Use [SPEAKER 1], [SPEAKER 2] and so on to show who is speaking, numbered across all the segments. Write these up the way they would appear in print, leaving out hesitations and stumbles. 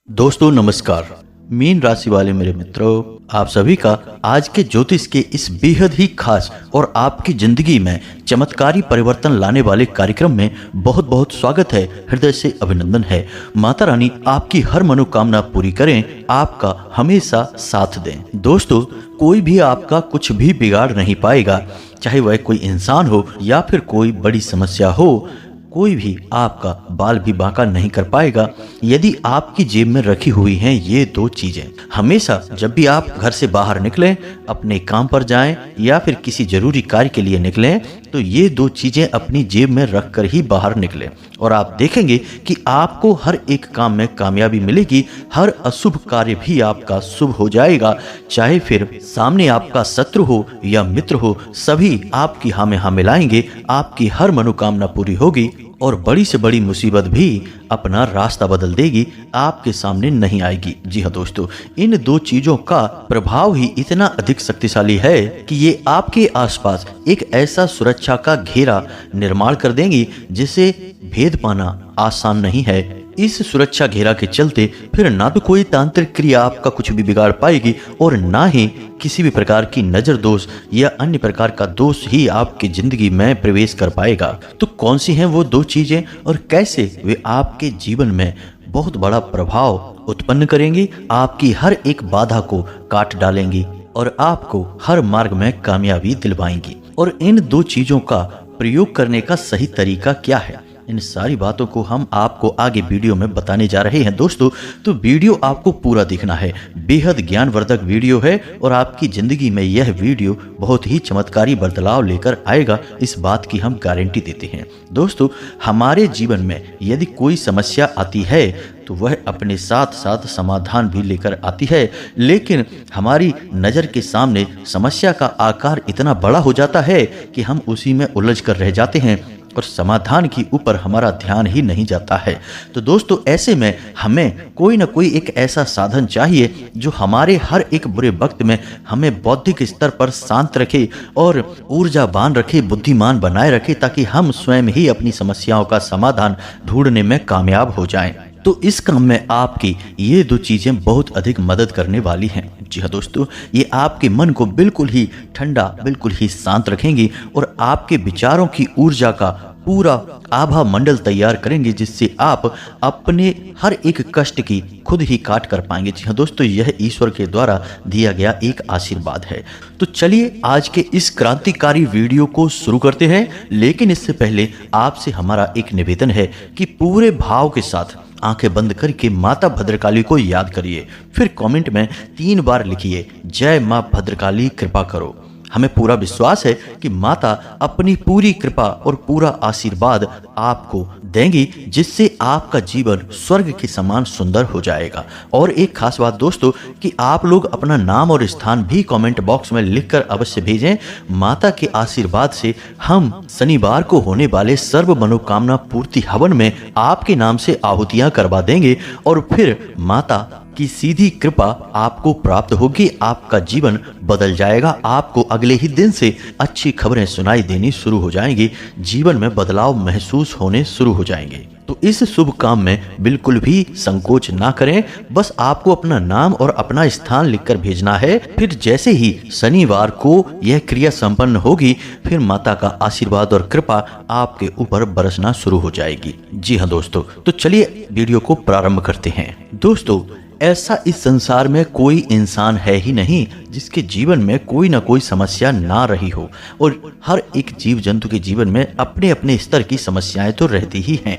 [SPEAKER 1] दोस्तों नमस्कार। मीन राशि वाले मेरे मित्रों, आप सभी का आज के ज्योतिष के इस बेहद ही खास और आपकी जिंदगी में चमत्कारी परिवर्तन लाने वाले कार्यक्रम में बहुत बहुत स्वागत है। हृदय से अभिनंदन है। माता रानी आपकी हर मनोकामना पूरी करें, आपका हमेशा साथ दें। दोस्तों, कोई भी आपका कुछ भी बिगाड़ नहीं पाएगा, चाहे वह कोई इंसान हो या फिर कोई बड़ी समस्या हो। कोई भी आपका बाल भी बांका नहीं कर पाएगा यदि आपकी जेब में रखी हुई हैं ये दो चीजें। हमेशा जब भी आप घर से बाहर निकलें, अपने काम पर जाएं या फिर किसी जरूरी कार्य के लिए निकलें, तो ये दो चीजें अपनी जेब में रखकर ही बाहर निकलें और आप देखेंगे कि आपको हर एक काम में कामयाबी मिलेगी। हर अशुभ कार्य भी आपका शुभ हो जाएगा। चाहे फिर सामने आपका शत्रु हो या मित्र हो, सभी आपकी हाँ में हाँ मिलाएंगे। आपकी हर मनोकामना पूरी होगी और बड़ी से बड़ी मुसीबत भी अपना रास्ता बदल देगी, आपके सामने नहीं आएगी। जी हाँ दोस्तों, इन दो चीजों का प्रभाव ही इतना अधिक शक्तिशाली है कि ये आपके आसपास एक ऐसा सुरक्षा का घेरा निर्माण कर देंगी जिसे भेद पाना आसान नहीं है। इस सुरक्षा घेरा के चलते फिर ना तो कोई तांत्रिक क्रिया आपका कुछ भी बिगाड़ पाएगी और ना ही किसी भी प्रकार की नजर दोष या अन्य प्रकार का दोष ही आपकी जिंदगी में प्रवेश कर पाएगा। तो कौन सी हैं वो दो चीजें और कैसे वे आपके जीवन में बहुत बड़ा प्रभाव उत्पन्न करेंगी, आपकी हर एक बाधा को काट डालेंगी और आपको हर मार्ग में कामयाबी दिलवाएंगी। और इन दो चीजों का प्रयोग करने का सही तरीका क्या है, इन सारी बातों को हम आपको आगे वीडियो में बताने जा रहे हैं। दोस्तों, तो वीडियो आपको पूरा देखना है। बेहद ज्ञानवर्धक वीडियो है और आपकी जिंदगी में यह वीडियो बहुत ही चमत्कारी बदलाव लेकर आएगा, इस बात की हम गारंटी देते हैं। दोस्तों, हमारे जीवन में यदि कोई समस्या आती है तो वह अपने साथ साथ समाधान भी लेकर आती है, लेकिन हमारी नज़र के सामने समस्या का आकार इतना बड़ा हो जाता है कि हम उसी में उलझ कर रह जाते हैं और समाधान के ऊपर हमारा ध्यान ही नहीं जाता है। तो दोस्तों, ऐसे में हमें कोई ना कोई एक ऐसा साधन चाहिए जो हमारे हर एक बुरे वक्त में हमें बौद्धिक स्तर पर शांत रखे और ऊर्जावान रखे, बुद्धिमान बनाए रखे, ताकि हम स्वयं ही अपनी समस्याओं का समाधान ढूंढने में कामयाब हो जाएं। तो इस काम में आपकी ये दो चीजें बहुत अधिक मदद करने वाली हैं। जी हाँ दोस्तों, ये आपके मन को बिल्कुल ही ठंडा, बिल्कुल ही शांत रखेंगी और आपके विचारों की ऊर्जा का पूरा आभा मंडल तैयार करेंगे, जिससे आप अपने हर एक कष्ट की खुद ही काट कर पाएंगे। जी हाँ दोस्तों, यह ईश्वर के द्वारा दिया गया एक आशीर्वाद है। तो चलिए आज के इस क्रांतिकारी वीडियो को शुरू करते हैं, लेकिन इससे पहले आपसे हमारा एक निवेदन है कि पूरे भाव के साथ आंखें बंद करके माता भद्रकाली को याद करिए, फिर कमेंट में 3 बार लिखिए, जय मां भद्रकाली कृपा करो। हमें पूरा विश्वास है कि माता अपनी पूरी कृपा और पूरा आशीर्वाद आपको देंगी, जिससे आपका जीवन स्वर्ग के समान सुंदर हो जाएगा। और एक खास बात दोस्तों, कि आप लोग अपना नाम और स्थान भी कमेंट बॉक्स में लिखकर अवश्य भेजें। माता के आशीर्वाद से हम शनिवार को होने वाले सर्व मनोकामना पूर्ति हवन में आपके नाम से आहुतियां करवा देंगे और फिर माता की सीधी कृपा आपको प्राप्त होगी। आपका जीवन बदल जाएगा। आपको अगले ही दिन से अच्छी खबरें सुनाई देनी शुरू हो जाएंगी, जीवन में बदलाव महसूस होने शुरू हो जाएंगे। तो इस शुभ काम में बिल्कुल भी संकोच ना करें, बस आपको अपना नाम और अपना स्थान लिखकर भेजना है। फिर जैसे ही शनिवार को यह क्रिया संपन्न होगी, फिर माता का आशीर्वाद और कृपा आपके ऊपर बरसना शुरू हो जाएगी। जी हाँ दोस्तों, तो चलिए वीडियो को प्रारंभ करते हैं। दोस्तों, ऐसा इस संसार में कोई इंसान है ही नहीं जिसके जीवन में कोई ना कोई समस्या ना रही हो, और हर एक जीव जंतु के जीवन में अपने अपने स्तर की समस्याएं तो रहती ही हैं।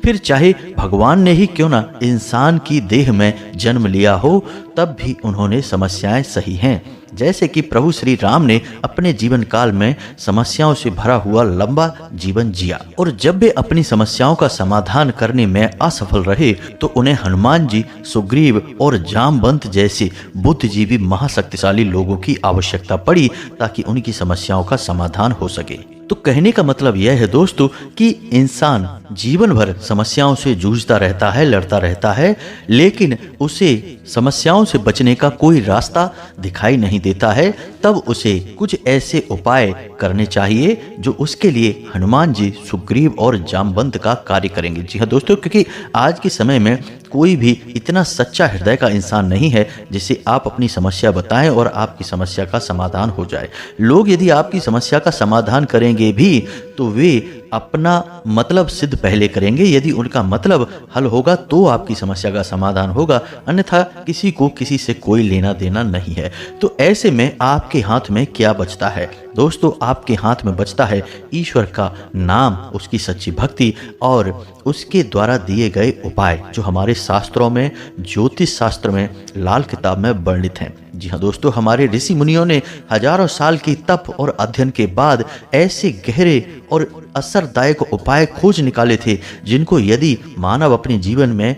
[SPEAKER 1] फिर चाहे भगवान ने ही क्यों ना इंसान की देह में जन्म लिया हो, तब भी उन्होंने समस्याएं सही हैं। जैसे कि प्रभु श्री राम ने अपने जीवन काल में समस्याओं से भरा हुआ लंबा जीवन जिया, और जब वे अपनी समस्याओं का समाधान करने में असफल रहे तो उन्हें हनुमान जी, सुग्रीव और जामवंत जैसे बुद्धिजीवी महाशक्तिशाली लोगों की आवश्यकता पड़ी, ताकि उनकी समस्याओं का समाधान हो सके। तो कहने का मतलब यह है दोस्तों कि इंसान जीवन भर समस्याओं से जूझता रहता है, लड़ता रहता है, लेकिन उसे समस्याओं से बचने का कोई रास्ता दिखाई नहीं देता है। तब उसे कुछ ऐसे उपाय करने चाहिए जो उसके लिए हनुमान जी, सुग्रीव और जामवंत का कार्य करेंगे। जी हाँ दोस्तों, क्योंकि आज के समय में कोई भी इतना सच्चा हृदय का इंसान नहीं है जिसे आप अपनी समस्या बताएं और आपकी समस्या का समाधान हो जाए। लोग यदि आपकी समस्या का समाधान करेंगे भी तो वे अपना मतलब सिद्ध पहले करेंगे। यदि उनका मतलब हल होगा तो आपकी समस्या का समाधान होगा, अन्यथा किसी को किसी से कोई लेना देना नहीं है। तो ऐसे में आपके हाथ में क्या बचता है दोस्तों? आपके हाथ में बचता है ईश्वर का नाम, उसकी सच्ची भक्ति और उसके द्वारा दिए गए उपाय जो हमारे शास्त्रों में, ज्योतिष शास्त्र में, लाल किताब में वर्णित हैं। जी हाँ दोस्तों, हमारे ऋषि मुनियों ने हजारों साल की तप और अध्ययन के बाद ऐसे गहरे और असरदायक उपाय खोज निकाले थे जिनको यदि मानव अपने जीवन में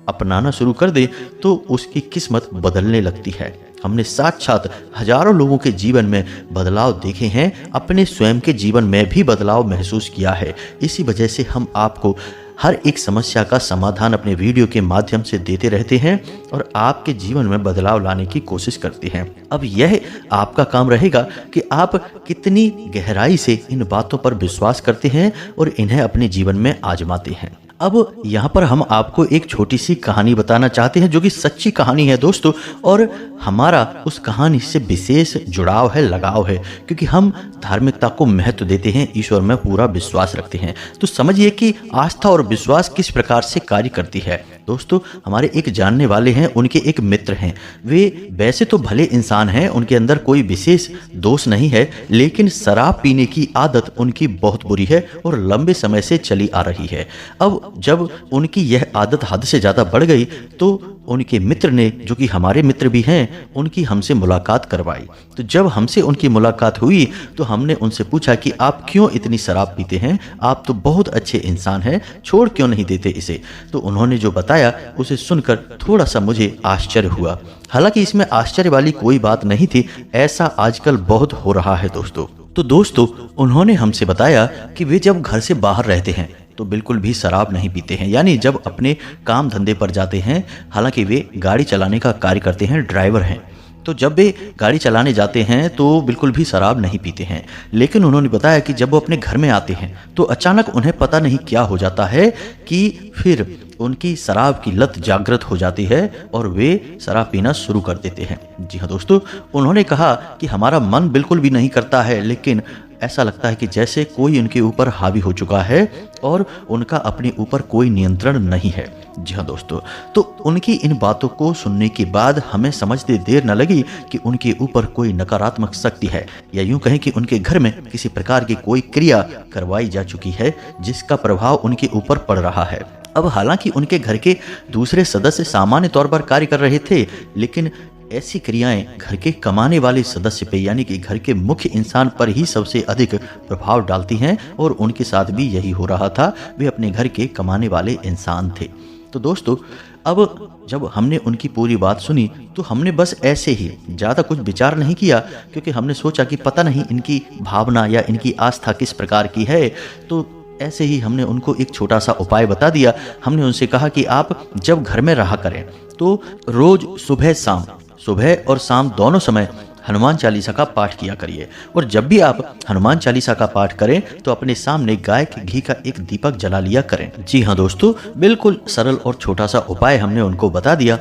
[SPEAKER 1] अपनाना शुरू कर दे तो उसकी किस्मत बदलने लगती है। हमने साक्षात हजारों लोगों के जीवन में बदलाव देखे हैं, अपने स्वयं के जीवन में भी बदलाव महसूस किया है। इसी वजह से हम आपको हर एक समस्या का समाधान अपने वीडियो के माध्यम से देते रहते हैं और आपके जीवन में बदलाव लाने की कोशिश करते हैं। अब यह आपका काम रहेगा कि आप कितनी गहराई से इन बातों पर विश्वास करते हैं और इन्हें अपने जीवन में आजमाते हैं। अब यहाँ पर हम आपको एक छोटी सी कहानी बताना चाहते हैं जो कि सच्ची कहानी है दोस्तों, और हमारा उस कहानी से विशेष जुड़ाव है, लगाव है, क्योंकि हम धार्मिकता को महत्व देते हैं, ईश्वर में पूरा विश्वास रखते हैं। तो समझिए कि आस्था और विश्वास किस प्रकार से कार्य करती है। दोस्तों, हमारे एक जानने वाले हैं, उनके एक मित्र हैं। वे वैसे तो भले इंसान हैं, उनके अंदर कोई विशेष दोष नहीं है, लेकिन शराब पीने की आदत उनकी बहुत बुरी है और लंबे समय से चली आ रही है। अब जब उनकी यह आदत हद से ज़्यादा बढ़ गई तो उनके मित्र ने, जो कि हमारे मित्र भी हैं, उनकी हमसे मुलाकात करवाई। तो जब हमसे उनकी मुलाकात हुई तो हमने उनसे पूछा कि आप क्यों इतनी शराब पीते हैं? आप तो बहुत अच्छे इंसान हैं, छोड़ क्यों नहीं देते इसे? तो उन्होंने जो बताया उसे सुनकर थोड़ा सा मुझे आश्चर्य हुआ। हालांकि इसमें आश्चर्य वाली कोई बात नहीं थी, ऐसा आजकल बहुत हो रहा है दोस्तों। तो दोस्तों, उन्होंने हमसे बताया कि वे जब घर से बाहर रहते हैं तो बिल्कुल भी शराब नहीं पीते हैं, यानी जब अपने काम धंधे पर जाते हैं, हालांकि वे गाड़ी चलाने का कार्य करते हैं, ड्राइवर हैं, तो जब वे गाड़ी चलाने जाते हैं तो बिल्कुल भी शराब नहीं पीते हैं। लेकिन उन्होंने बताया कि जब वो अपने घर में आते हैं तो अचानक उन्हें पता नहीं क्या हो जाता है कि फिर उनकी शराब की लत जागृत हो जाती है और वे शराब पीना शुरू कर देते हैं। जी हाँ दोस्तों, उन्होंने कहा कि हमारा मन बिल्कुल भी नहीं करता है, लेकिन ऐसा लगता है कि जैसे कोई उनके ऊपर हावी हो चुका है और उनका अपने ऊपर कोई नियंत्रण नहीं है। जी हाँ दोस्तों, तो उनकी इन बातों को सुनने के बाद हमें समझते देर न लगी कि उनके ऊपर कोई नकारात्मक शक्ति है, या यूं कहें कि उनके घर में किसी प्रकार की कोई क्रिया करवाई जा चुकी है जिसका प्रभाव उनके ऊपर पड़ रहा है। अब हालांकि उनके घर के दूसरे सदस्य सामान्य तौर पर कार्य कर रहे थे, लेकिन ऐसी क्रियाएं घर के कमाने वाले सदस्य पे, यानी कि घर के मुख्य इंसान पर ही सबसे अधिक प्रभाव डालती हैं, और उनके साथ भी यही हो रहा था। वे अपने घर के कमाने वाले इंसान थे। तो दोस्तों, अब जब हमने उनकी पूरी बात सुनी तो हमने बस ऐसे ही ज़्यादा कुछ विचार नहीं किया, क्योंकि हमने सोचा कि पता नहीं इनकी भावना या इनकी आस्था किस प्रकार की है। तो ऐसे ही हमने उनको एक छोटा सा उपाय बता दिया। हमने उनसे कहा कि आप जब घर में रहा करें तो रोज सुबह और शाम दोनों समय हनुमान चालीसा का पाठ किया करिए, और जब भी आप हनुमान चालीसा का पाठ करें तो अपने सामने गाय के घी का एक दीपक जला लिया करें। जी हाँ दोस्तों, बिल्कुल सरल और छोटा सा उपाय हमने उनको बता दिया,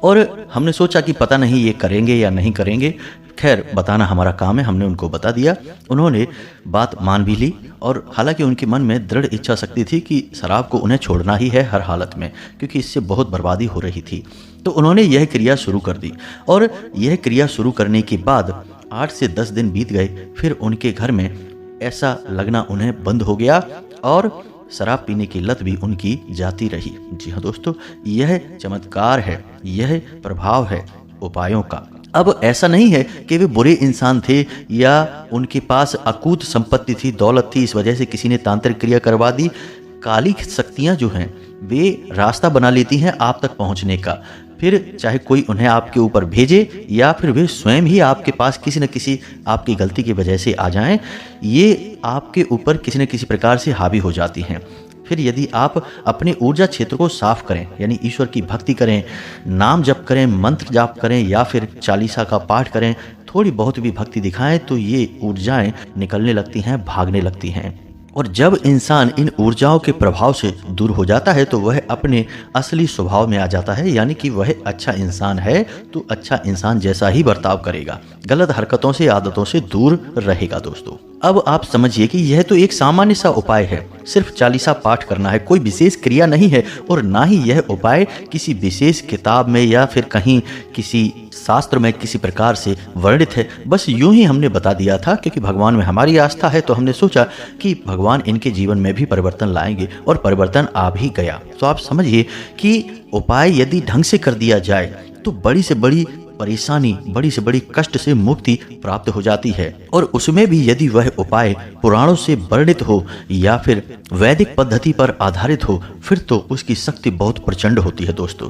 [SPEAKER 1] और हमने सोचा कि पता नहीं ये करेंगे या नहीं करेंगे। खैर, बताना हमारा काम है, हमने उनको बता दिया। उन्होंने बात मान भी ली, और हालांकि उनके मन में दृढ़ इच्छा शक्ति थी कि शराब को उन्हें छोड़ना ही है हर हालत में, क्योंकि इससे बहुत बर्बादी हो रही थी। तो उन्होंने यह क्रिया शुरू कर दी, और यह क्रिया शुरू करने के बाद 8 से 10 दिन बीत गए। फिर उनके घर में ऐसा लगना उन्हें बंद हो गया और शराब पीने की लत भी उनकी जाती रही। जी हाँ दोस्तों, यह चमत्कार है, यह प्रभाव है उपायों का। अब ऐसा नहीं है कि वे बुरे इंसान थे या उनके पास अकूत संपत्ति थी, दौलत थी, इस वजह से किसी ने तांत्रिक क्रिया करवा दी। काली शक्तियाँ जो हैं वे रास्ता बना लेती हैं आप तक पहुंचने का। फिर चाहे कोई उन्हें आपके ऊपर भेजे या फिर वे स्वयं ही आपके पास किसी न किसी आपकी गलती की वजह से आ जाएं, ये आपके ऊपर किसी न किसी प्रकार से हावी हो जाती हैं। फिर यदि आप अपने ऊर्जा क्षेत्र को साफ करें, यानी ईश्वर की भक्ति करें, नाम जप करें, मंत्र जाप करें या फिर चालीसा का पाठ करें, थोड़ी बहुत भी भक्ति दिखाएं, तो ये ऊर्जाएं निकलने लगती हैं, भागने लगती हैं। और जब इंसान इन ऊर्जाओं के प्रभाव से दूर हो जाता है तो वह अपने असली स्वभाव में आ जाता है, यानी कि वह अच्छा इंसान है तो अच्छा इंसान जैसा ही बर्ताव करेगा, गलत हरकतों से, आदतों से दूर रहेगा। दोस्तों, अब आप समझिए कि यह तो एक सामान्य सा उपाय है, सिर्फ चालीसा पाठ करना है, कोई विशेष क्रिया नहीं है और ना ही यह उपाय किसी विशेष किताब में या फिर कहीं किसी शास्त्र में किसी प्रकार से वर्णित है। बस यूं ही हमने बता दिया था, क्योंकि भगवान में हमारी आस्था है तो हमने सोचा कि भगवान इनके जीवन में भी परिवर्तन लाएंगे और परिवर्तन आ भी गया। तो आप समझिए कि उपाय यदि ढंग से कर दिया जाए तो बड़ी से बड़ी परेशानी, बड़ी से बड़ी कष्ट से मुक्ति प्राप्त हो जाती है। और उसमें भी यदि वह उपाय पुराणों से वर्णित हो या फिर वैदिक पद्धति पर आधारित हो, फिर तो उसकी शक्ति बहुत प्रचंड होती है दोस्तों,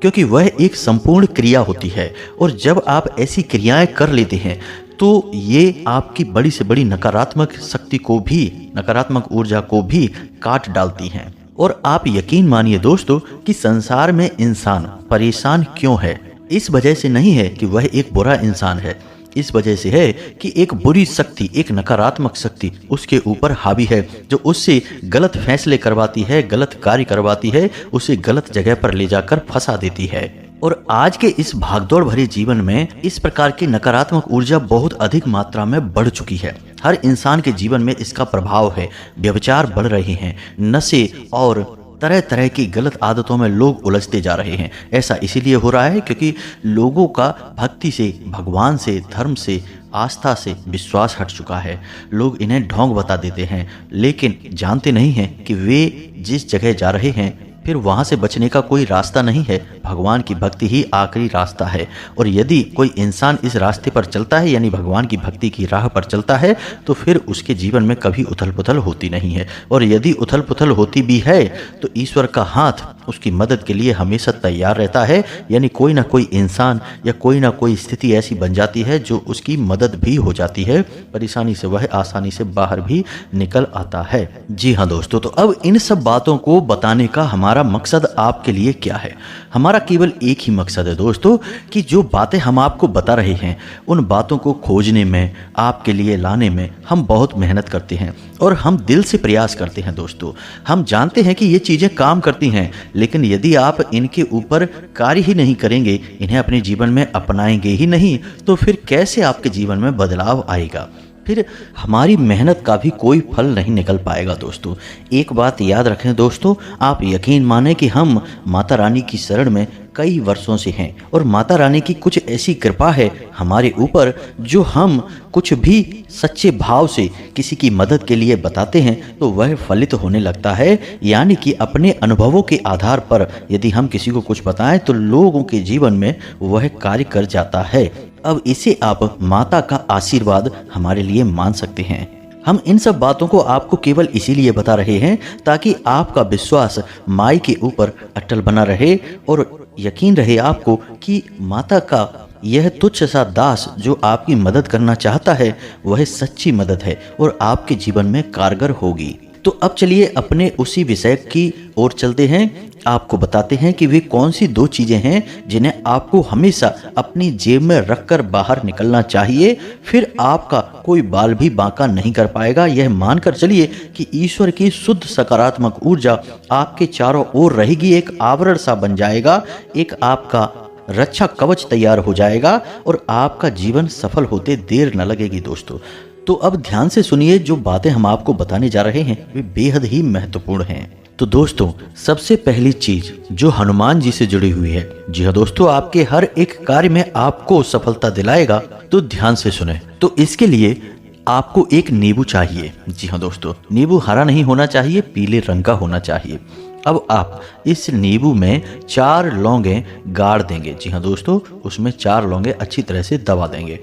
[SPEAKER 1] क्योंकि वह एक संपूर्ण क्रिया होती है। और जब आप ऐसी क्रियाएं कर लेते हैं तो ये आपकी बड़ी से बड़ी नकारात्मक शक्ति को भी, नकारात्मक ऊर्जा को भी काट डालती हैं। और आप यकीन मानिए दोस्तों कि संसार में इंसान परेशान क्यों है, इस वजह से नहीं है कि वह एक बुरा इंसान है, इस वजह से है कि एक बुरी शक्ति, एक नकारात्मक शक्ति उसके ऊपर हावी है, जो उससे गलत फैसले करवाती है, गलत कार्य करवाती है, उसे गलत जगह पर ले जाकर फंसा देती है। और आज के इस भागदौड़ भरे जीवन में इस प्रकार की नकारात्मक ऊर्जा बहुत अधिक मात्रा में बढ़ चुकी है। हर इंसान के जीवन में इसका प्रभाव है। व्यभिचार बढ़ रहे हैं, नशे और तरह तरह की गलत आदतों में लोग उलझते जा रहे हैं। ऐसा इसीलिए हो रहा है क्योंकि लोगों का भक्ति से, भगवान से, धर्म से, आस्था से विश्वास हट चुका है। लोग इन्हें ढोंग बता देते हैं, लेकिन जानते नहीं हैं कि वे जिस जगह जा रहे हैं फिर वहाँ से बचने का कोई रास्ता नहीं है। भगवान की भक्ति ही आखिरी रास्ता है। और यदि कोई इंसान इस रास्ते पर चलता है, यानी भगवान की भक्ति की राह पर चलता है, तो फिर उसके जीवन में कभी उथल पुथल होती नहीं है। और यदि उथल पुथल होती भी है तो ईश्वर का हाथ उसकी मदद के लिए हमेशा तैयार रहता है, यानी कोई ना कोई इंसान या कोई ना कोई स्थिति ऐसी बन जाती है जो उसकी मदद भी हो जाती है। परेशानी से वह आसानी से बाहर भी निकल आता है। जी हाँ दोस्तों, तो अब इन सब बातों को बताने का हमारा मकसद आपके लिए क्या है? हमारा केवल एक ही मकसद है दोस्तों, कि जो बातें हम आपको बता रहे हैं उन बातों को खोजने में, आपके लिए लाने में हम बहुत मेहनत करते हैं और हम दिल से प्रयास करते हैं दोस्तों। हम जानते हैं कि ये चीज़ें काम करती हैं, लेकिन यदि आप इनके ऊपर कार्य ही नहीं करेंगे, इन्हें अपने जीवन में अपनाएंगे ही नहीं, तो फिर कैसे आपके जीवन में बदलाव आएगा? फिर हमारी मेहनत का भी कोई फल नहीं निकल पाएगा दोस्तों। एक बात याद रखें दोस्तों, आप यकीन माने कि हम माता रानी की शरण में कई वर्षों से हैं और माता रानी की कुछ ऐसी कृपा है हमारे ऊपर, जो हम कुछ भी सच्चे भाव से किसी की मदद के लिए बताते हैं तो वह फलित होने लगता है। यानी कि अपने अनुभवों के आधार पर यदि हम किसी को कुछ बताएं तो लोगों के जीवन में वह कार्य कर जाता है। अब इसे आप माता का आशीर्वाद हमारे लिए मान सकते हैं। हम इन सब बातों को आपको केवल इसीलिए बता रहे हैं ताकि आपका विश्वास माई के ऊपर अटल बना रहे और यकीन रहे आपको कि माता का यह तुच्छ सा दास जो आपकी मदद करना चाहता है वह सच्ची मदद है और आपके जीवन में कारगर होगी। तो अब चलिए अपने उसी विषय की ओर चलते हैं। आपको बताते हैं कि वे कौन सी दो चीज़ें हैं जिन्हें आपको हमेशा अपनी जेब में रखकर बाहर निकलना चाहिए। फिर आपका कोई बाल भी बांका नहीं कर पाएगा। यह मानकर चलिए कि ईश्वर की शुद्ध सकारात्मक ऊर्जा आपके चारों ओर रहेगी, एक आवरण सा बन जाएगा, एक आपका रक्षा कवच तैयार हो जाएगा और आपका जीवन सफल होते देर न लगेगी दोस्तों। तो अब ध्यान से सुनिए, जो बातें हम आपको बताने जा रहे हैं वे बेहद ही महत्वपूर्ण हैं। तो दोस्तों, सबसे पहली चीज जो हनुमान जी से जुड़ी हुई है, जी हाँ दोस्तों, आपके हर एक कार्य में आपको सफलता दिलाएगा, तो ध्यान से सुने। तो इसके लिए आपको एक नींबू चाहिए। जी हाँ दोस्तों, नींबू हरा नहीं होना चाहिए, पीले रंग का होना चाहिए। अब आप इस नींबू में 4 लौंगे गाड़ देंगे। जी हाँ दोस्तों, उसमें 4 लौंगे अच्छी तरह से दबा देंगे।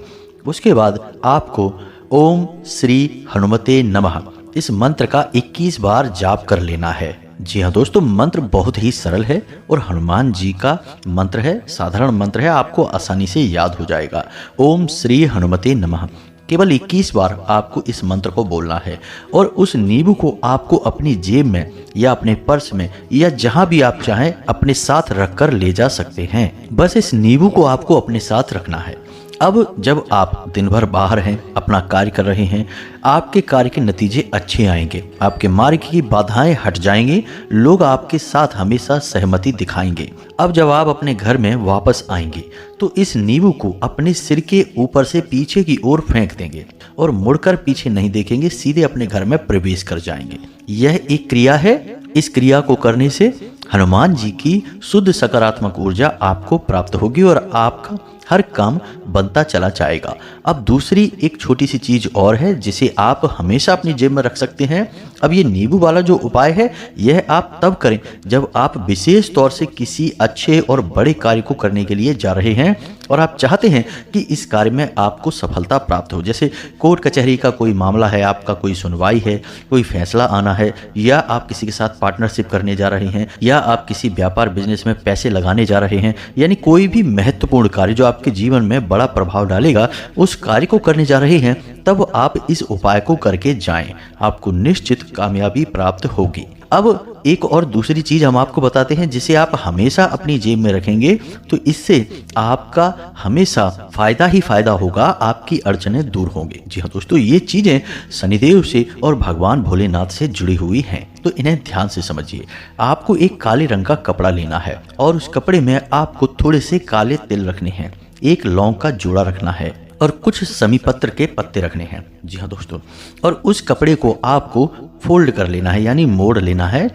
[SPEAKER 1] उसके बाद आपको ओम श्री हनुमते नमः इस मंत्र का 21 बार जाप कर लेना है। जी हाँ दोस्तों, मंत्र बहुत ही सरल है और हनुमान जी का मंत्र है, साधारण मंत्र है, आपको आसानी से याद हो जाएगा। ओम श्री हनुमते नमः। केवल 21 बार आपको इस मंत्र को बोलना है और उस नींबू को आपको अपनी जेब में या अपने पर्स में या जहां भी आप चाहें अपने साथ रखकर ले जा सकते हैं। बस इस नींबू को आपको अपने साथ रखना है। अब जब आप दिन भर बाहर हैं, अपना कार्य कर रहे हैं, आपके कार्य के नतीजे अच्छे आएंगे, आपके मार्ग की बाधाएं हट जाएंगी, लोग आपके साथ हमेशा सहमति दिखाएंगे। अब जब आप अपने घर में वापस आएंगे तो इस नींबू को अपने सिर के ऊपर से पीछे की ओर फेंक देंगे और मुड़कर पीछे नहीं देखेंगे, सीधे अपने घर में प्रवेश कर जाएंगे। यह एक क्रिया है। इस क्रिया को करने से हनुमान जी की शुद्ध सकारात्मक ऊर्जा आपको प्राप्त होगी और आपका हर काम बनता चला जाएगा। अब दूसरी एक छोटी सी चीज और है जिसे आप हमेशा अपनी जेब में रख सकते हैं। अब ये नींबू वाला जो उपाय है यह आप तब करें जब आप विशेष तौर से किसी अच्छे और बड़े कार्य को करने के लिए जा रहे हैं और आप चाहते हैं कि इस कार्य में आपको सफलता प्राप्त हो। जैसे कोर्ट कचहरी का कोई मामला है, आपका कोई सुनवाई है, कोई फैसला आना है, या आप किसी के साथ पार्टनरशिप करने जा रहे हैं, या आप किसी व्यापार बिजनेस में पैसे लगाने जा रहे हैं, यानी कोई भी महत्वपूर्ण कार्य जो आपके जीवन में बड़ा प्रभाव डालेगा, उस कार्य को करने जा रहे हैं, तब आप इस उपाय को करके जाएं। आपको निश्चित कामयाबी प्राप्त होगी। अब एक और दूसरी चीज हम आपको बताते हैं जिसे आप हमेशा अपनी जेब में रखेंगे तो इससे आपका हमेशा फायदा ही फायदा होगा, आपकी अड़चनें दूर होंगी। जी हाँ दोस्तों, ये चीजें शनिदेव से और भगवान भोलेनाथ से जुड़ी हुई हैं, तो इन्हें ध्यान से समझिए। आपको एक काले रंग का कपड़ा लेना है और उस कपड़े में आपको थोड़े से काले तिल रखने हैं, एक लौंग का जोड़ा रखना है और कुछ समी पत्र के पत्ते रखने हैं। जी हाँ दोस्तों, और उस कपड़े को आपको फोल्ड कर लेना है, यानी मोड़ लेना है,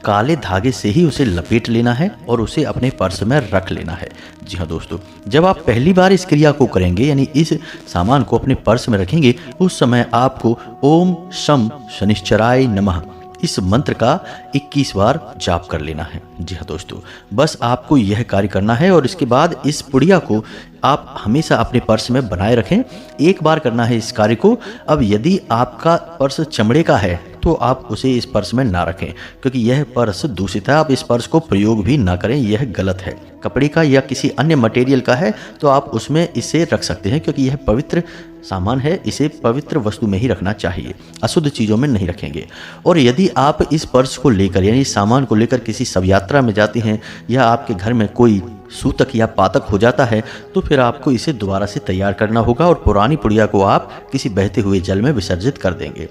[SPEAKER 1] काले धागे से ही उसे लपेट लेना है और उसे अपने पर्स में रख लेना है। जी हाँ दोस्तों, जब आप पहली बार इस क्रिया को करेंगे, यानी इस सामान को अपने पर्स में रखेंगे, उस समय आपको ओम शम शनिश्चराय नमः इस मंत्र का 21 बार जाप कर लेना है। जी हाँ दोस्तों, बस आपको यह कार्य करना है और इसके बाद इस पुड़िया को आप हमेशा अपने पर्स में बनाए रखें। एक बार करना है इस कार्य को। अब यदि आपका पर्स चमड़े का है तो आप उसे इस पर्स में ना रखें, क्योंकि यह पर्स दूषित है। आप इस पर्स को प्रयोग भी ना करें, यह गलत है। कपड़े का या किसी अन्य मटेरियल का है तो आप उसमें इसे रख सकते हैं, क्योंकि यह पवित्र सामान है, इसे पवित्र वस्तु में ही रखना चाहिए, अशुद्ध चीज़ों में नहीं रखेंगे। और यदि आप इस पर्स को लेकर, यानी इस सामान को लेकर किसी शव यात्रा में जाते हैं या आपके घर में कोई सूतक या पातक हो जाता है, तो फिर आपको इसे दोबारा से तैयार करना होगा और पुरानी पुड़िया को आप किसी बहते हुए जल में विसर्जित कर देंगे।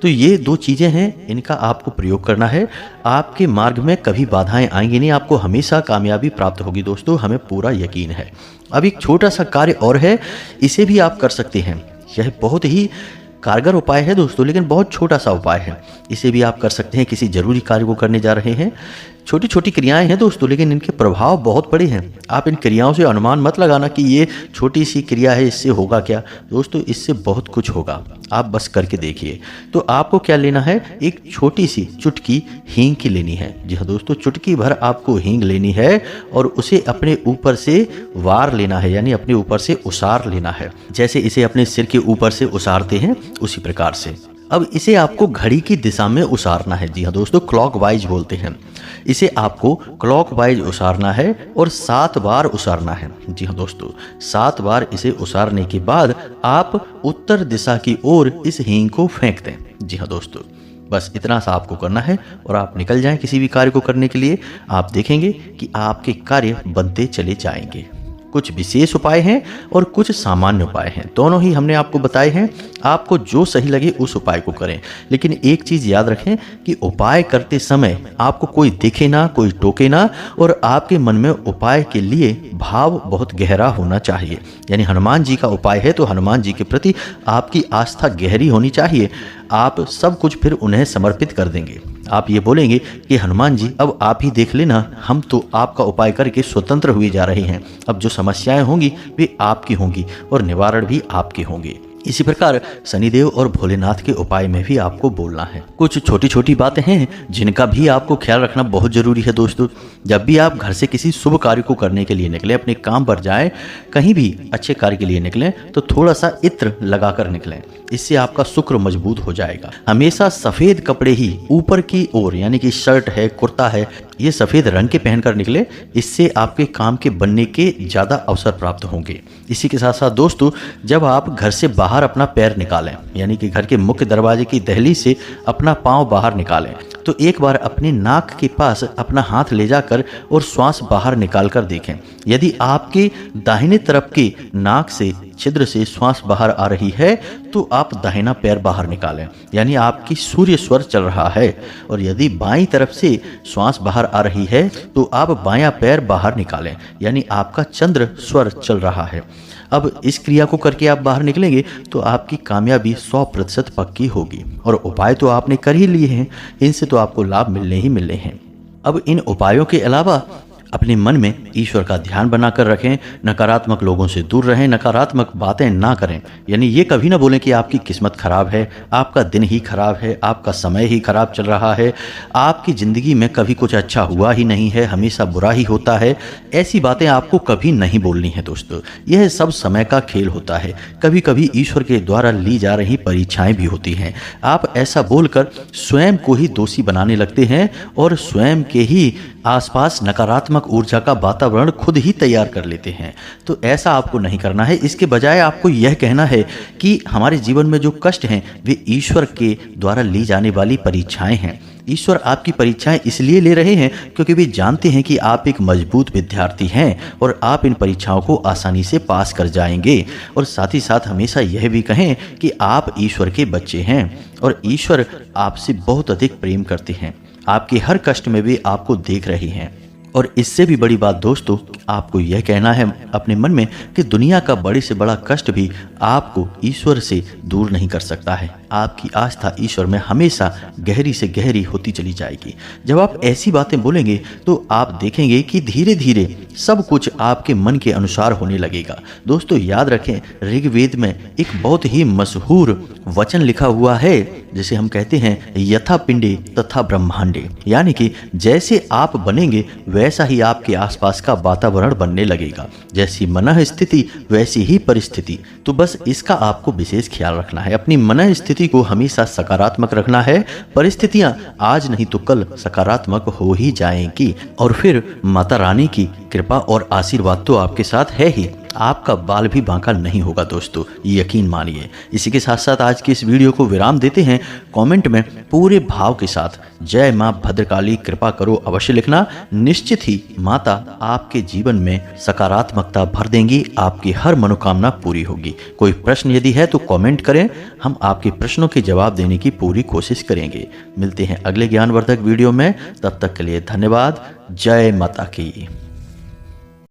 [SPEAKER 1] तो ये दो चीज़ें हैं, इनका आपको प्रयोग करना है। आपके मार्ग में कभी बाधाएं आएंगी नहीं, आपको हमेशा कामयाबी प्राप्त होगी दोस्तों, हमें पूरा यकीन है। अब एक छोटा सा कार्य और है, इसे भी आप कर सकते हैं। यह बहुत ही कारगर उपाय है दोस्तों, लेकिन बहुत छोटा सा उपाय है। इसे भी आप कर सकते हैं किसी जरूरी कार्य को करने जा रहे हैं। छोटी छोटी क्रियाएं हैं दोस्तों, लेकिन इनके प्रभाव बहुत बड़े हैं। आप इन क्रियाओं से अनुमान मत लगाना कि ये छोटी सी क्रिया है, इससे होगा क्या। दोस्तों, इससे बहुत कुछ होगा, आप बस करके देखिए। तो आपको क्या लेना है, एक छोटी सी चुटकी हींग की लेनी है। जी हाँ दोस्तों, चुटकी भर आपको हींग लेनी है और उसे अपने ऊपर से वार लेना है, यानी अपने ऊपर से उसार लेना है। जैसे इसे अपने सिर के ऊपर से उसारते हैं उसी प्रकार से। अब इसे आपको घड़ी की दिशा में उसारना है। जी हाँ दोस्तों, क्लॉकवाइज बोलते हैं इसे। आपको क्लॉकवाइज उसारना है और 7 बार उसारना है। जी हाँ दोस्तों, 7 बार इसे उसारने के बाद आप उत्तर दिशा की ओर इस हींग को फेंक दें। जी हाँ दोस्तों, बस इतना सा आपको करना है और आप निकल जाएं किसी भी कार्य को करने के लिए। आप देखेंगे कि आपके कार्य बनते चले जाएंगे। कुछ विशेष उपाय हैं और कुछ सामान्य उपाय हैं, दोनों ही हमने आपको बताए हैं। आपको जो सही लगे उस उपाय को करें, लेकिन एक चीज़ याद रखें कि उपाय करते समय आपको कोई दिखे ना, कोई टोके ना, और आपके मन में उपाय के लिए भाव बहुत गहरा होना चाहिए। यानी हनुमान जी का उपाय है तो हनुमान जी के प्रति आपकी आस्था गहरी होनी चाहिए। आप सब कुछ फिर उन्हें समर्पित कर देंगे। आप ये बोलेंगे कि हनुमान जी अब आप ही देख लेना, हम तो आपका उपाय करके स्वतंत्र हुए जा रहे हैं। अब जो समस्याएं होंगी वे आपकी होंगी और निवारण भी आपके होंगे। इसी प्रकार शनिदेव और भोलेनाथ के उपाय में भी आपको बोलना है। कुछ छोटी छोटी बातें हैं जिनका भी आपको ख्याल रखना बहुत जरूरी है दोस्तों। जब भी आप घर से किसी शुभ कार्य को करने के लिए निकले, अपने काम पर जाएं, कहीं भी अच्छे कार्य के लिए निकलें तो थोड़ा सा इत्र लगा कर निकलें। इससे आपका शुक्र मजबूत हो जाएगा। हमेशा सफेद कपड़े ही ऊपर की ओर, यानी कि शर्ट है, कुर्ता है, ये सफेद रंग के पहनकर निकले। इससे आपके काम के बनने के ज्यादा अवसर प्राप्त होंगे। इसी के साथ साथ दोस्तों, जब आप घर से बाहर अपना पैर निकालें, यानी कि घर के मुख्य दरवाजे की दहलीज से अपना पांव बाहर निकालें, तो एक बार अपने नाक के पास अपना हाथ ले जाकर और श्वास बाहर निकाल कर देखें। यदि आपके दाहिने तरफ के नाक से छिद्र से श्वास बाहर आ रही है तो आप दाहिना पैर बाहर निकालें, यानी आपकी सूर्य स्वर चल रहा है। और यदि बाईं तरफ से श्वास बाहर आ रही है तो आप बायां पैर बाहर निकालें, यानी आपका चंद्र स्वर चल रहा है। अब इस क्रिया को करके आप बाहर निकलेंगे तो आपकी कामयाबी 100% पक्की होगी। और उपाय तो आपने कर ही लिए हैं, इनसे तो आपको लाभ मिलने ही मिलने हैं। अब इन उपायों के अलावा अपने मन में ईश्वर का ध्यान बनाकर रखें, नकारात्मक लोगों से दूर रहें, नकारात्मक बातें ना करें। यानी ये कभी ना बोलें कि आपकी किस्मत खराब है, आपका दिन ही खराब है, आपका समय ही खराब चल रहा है, आपकी ज़िंदगी में कभी कुछ अच्छा हुआ ही नहीं है, हमेशा बुरा ही होता है। ऐसी बातें आपको कभी नहीं बोलनी है दोस्तों। यह सब समय का खेल होता है। कभी कभी ईश्वर के द्वारा ली जा रही परीक्षाएं भी होती हैं। आप ऐसा बोलकर स्वयं को ही दोषी बनाने लगते हैं और स्वयं के ही आसपास नकारात्मक ऊर्जा का वातावरण खुद ही तैयार कर लेते हैं। तो ऐसा आपको नहीं करना है। इसके बजाय आपको यह कहना है कि हमारे जीवन में जो कष्ट हैं वे ईश्वर के द्वारा ली जाने वाली परीक्षाएं हैं। ईश्वर आपकी परीक्षाएं इसलिए ले रहे हैं क्योंकि वे जानते हैं कि आप एक मजबूत विद्यार्थी हैं और आप इन परीक्षाओं को आसानी से पास कर जाएंगे। और साथ ही साथ हमेशा यह भी कहें कि आप ईश्वर के बच्चे हैं और ईश्वर आपसे बहुत अधिक प्रेम करते हैं। आपके हर कष्ट में भी आपको देख रहे हैं। और इससे भी बड़ी बात दोस्तों, आपको यह कहना है अपने मन में कि दुनिया का बड़े से बड़ा कष्ट भी आपको ईश्वर से दूर नहीं कर सकता है। आपकी आस्था ईश्वर में हमेशा गहरी से गहरी होती चली जाएगी। जब आप ऐसी बातें बोलेंगे तो आप देखेंगे कि धीरे धीरे सब कुछ आपके मन के अनुसार होने लगेगा। दोस्तों याद रखें, ऋग्वेद में एक बहुत ही मशहूर वचन लिखा हुआ है जिसे हम कहते हैं यथा पिंडे तथा ब्रह्मांडे, यानी कि जैसे आप बनेंगे वैसा ही आपके आसपास का वातावरण बनने लगेगा। जैसी मनः स्थिति वैसी ही परिस्थिति। तो बस इसका आपको विशेष ख्याल रखना है। अपनी मनः स्थिति को हमेशा सकारात्मक रखना है। परिस्थितियां आज नहीं तो कल सकारात्मक हो ही जाएंगी और फिर माता रानी की कृपा और आशीर्वाद तो आपके साथ है ही। आपका बाल भी बांका नहीं होगा दोस्तों, यकीन मानिए। इसी के साथ साथ आज की इस वीडियो को विराम देते हैं। कमेंट में पूरे भाव के साथ जय मां भद्रकाली कृपा करो अवश्य लिखना। निश्चित ही माता आपके जीवन में सकारात्मकता भर देंगी, आपकी हर मनोकामना पूरी होगी। कोई प्रश्न यदि है तो कमेंट करें, हम आपके प्रश्नों के जवाब देने की पूरी कोशिश करेंगे। मिलते हैं अगले ज्ञानवर्धक वीडियो में, तब तक के लिए धन्यवाद। जय माता की।